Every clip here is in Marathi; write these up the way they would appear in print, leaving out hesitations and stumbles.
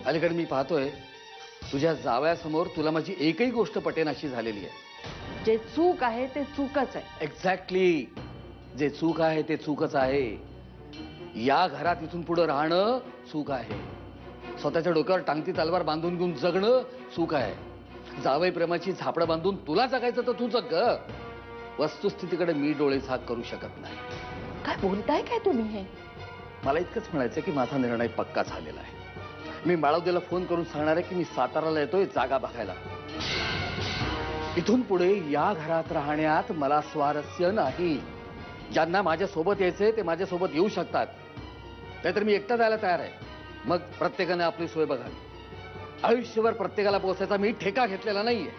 अलीकडे मी पाहतोय तुझ्या जावयासमोर तुला माझी एकही गोष्ट पटेनाशी झालेली आहे। जे चूक आहे ते चूकच आहे। एक्झॅक्टली, जे चूक आहे ते चूकच आहे। या घरात इथून पुढे राहणं चूक आहे। स्वतःच्या डोक्यावर टांगती तलवार बांधून घेऊन जगणं चूक आहे। जावई प्रेमाची झापडं बांधून तुला जगायचं तर तू जग। वस्तुस्थितीकडे मी डोळे झाक करू शकत नाही। काय बोलताय काय तुम्ही हे? मला इतकंच म्हणायचं की माझा निर्णय पक्का झालेला आहे। मी माळवदेला फोन करून सांगणार आहे की मी साताराला येतोय जागा बघायला। इथून पुढे या घरात राहण्यात मला स्वारस्य नाही। ज्यांना माझ्या सोबत यायचंय ते माझ्या सोबत येऊ शकतात, नाहीतर मी एकटा जायला तयार आहे। मग प्रत्येकाने आपली सोय बघावी। आयुष्यभर प्रत्येकाला पोचायचा मी ठेका घेतलेला नाहीये।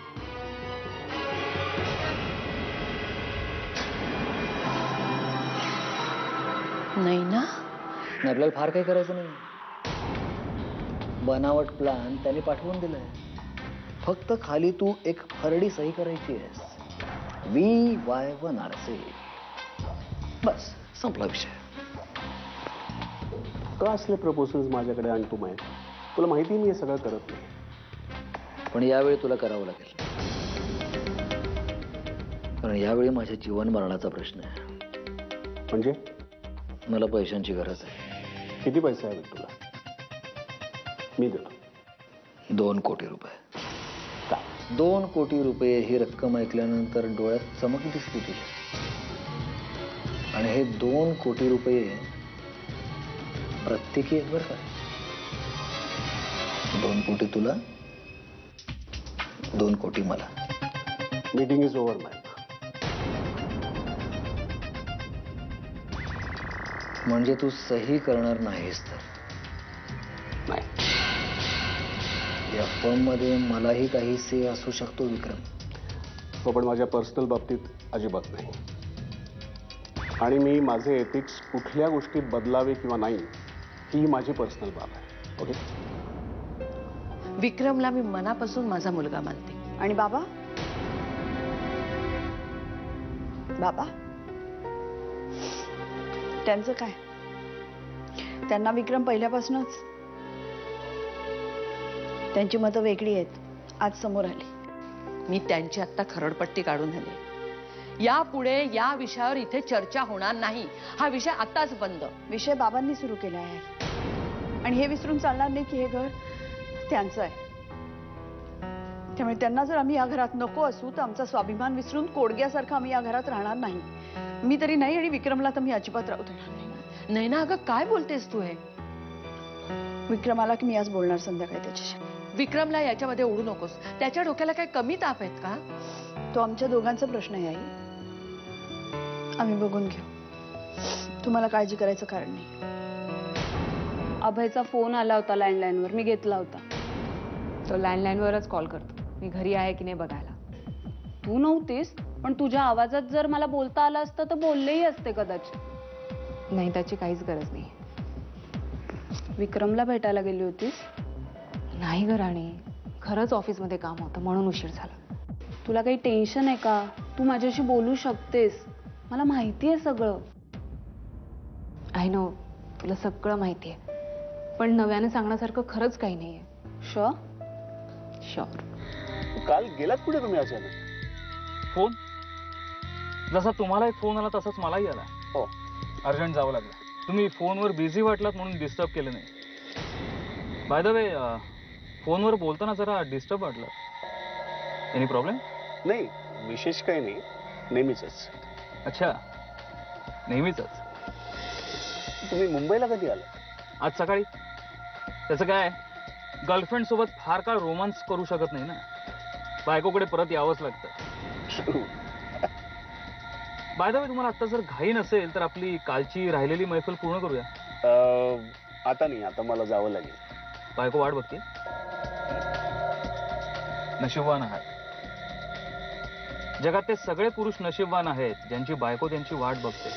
नाही ना? आपल्याला फार काही करायचं नाही। बनावट प्लान त्यांनी पाठवून दिलाय। फक्त खाली तू एक खरडी सही करायची आहेस। VY1RC, बस संपला विषय। का असले प्रपोजल्स माझ्याकडे आणतो माहिती? तुला माहिती मी हे सगळं करत नाही, पण यावेळी तुला करावं लागेल, कारण यावेळी माझ्या जीवन मरणाचा प्रश्न आहे। म्हणजे मला पैशांची गरज आहे। किती पैसे हवे तुला? मी देतो। 2 कोटी रुपये। काय? 2 कोटी रुपये ही रक्कम ऐकल्यानंतर डोळ्यात चमक दिसली तुझ्या। आणि हे 2 कोटी रुपये प्रत्येकी एक बरं का? 2 कोटी तुला, 2 कोटी मला। मीटिंग इज ओव्हर माय। म्हणजे तू सही करणार नाहीस तर? नाही, या फर्म मध्ये मलाही काही से असू शकतो विक्रम। हो, पण माझ्या पर्सनल बाबतीत अजिबात नाही। आणि मी माझे एथिक्स कुठल्या गोष्टीत बदलावे किंवा नाही ही माझी पर्सनल बाब आहे। ओके? विक्रमला मी मनापासून माझा मुलगा मानते। आणि बाबा? बाबा त्यांचं काय? त्यांना विक्रम पहिल्यापासूनच, त्यांची मतं वेगळी आहेत, आज समोर आली। मी त्यांची आता खरडपट्टी काढून आले। यापुढे या विषयावर इथे चर्चा होणार नाही। हा विषय आताच बंद। विषय बाबांनी सुरू केला आहे आणि हे विसरून चालणार नाही की हे घर त्यांचं आहे। त्यामुळे त्यांना जर आम्ही या घरात नको असू तर आमचा स्वाभिमान विसरून कोडग्यासारखं आम्ही या घरात राहणार नाही। मी तरी नाही, आणि विक्रमला तर मी अजिबात राहू देणार नाही। नाही ना अगं, काय बोलतेस तू हे? विक्रमाला की मी आज बोलणार संध्याकाळी त्याच्याशी। विक्रमला याच्यामध्ये ओढू नकोस। त्याच्या डोक्याला काय कमी ताप आहेत का? तो आमच्या दोघांचा प्रश्न आहे आई, आम्ही बघून घेऊ। तुम्हाला काळजी करायचं कारण नाही। अभयचा फोन आला होता लँडलाईनवर, मी घेतला होता। तो लँडलाईनवरच कॉल करतो, मी घरी आहे की नाही बघायला। तू नव्हतीस, पण तुझ्या आवाजात जर मला बोलता आलं असतं तर बोललेही असते कदाचित। नाही, त्याची काहीच गरज नाही। विक्रमला भेटायला गेली होतीस? नाही ग राणी, खरंच ऑफिसमध्ये काम होतं म्हणून उशीर झाला। तुला काही टेन्शन आहे का? तू माझ्याशी बोलू शकतेस, मला माहिती आहे सगळं। आय नो, तुला सगळं माहिती आहे, पण नव्याने सांगण्यासारखं खरंच काही नाहीये। शुअर? शुअर। काल गेलात कुठे तुम्ही अचानक? फोन जसा तुम्हाला एक फोन आला तसाच मलाही आला। हो, अर्जंट जावं लागलं। तुम्ही फोनवर बिझी वाटलात म्हणून डिस्टर्ब केलं नाही। बाय द वे, फोनवर बोलताना जरा डिस्टर्ब वाटलं। Any problem? नाही, विशेष काही नाही, नेहमीच। अच्छा, नेहमीच। तुम्ही मुंबईला कधी आला? आज सकाळी। त्याचं काय, गर्लफ्रेंड सोबत फार काळ रोमांस करू शकत नाही ना, बायकोकडे परत यावंच लागतं। बाय द वे, तुम्हाला आता जर घाई नसेल तर आपली कालची राहिलेली मैफल पूर्ण करूया। आता नाही, आता मला जावं लागेल। बायको वाट बघते। नशीबवान आहात। जगात ते सगळे पुरुष नशीबवान आहेत ज्यांची बायको त्यांची वाट बघते।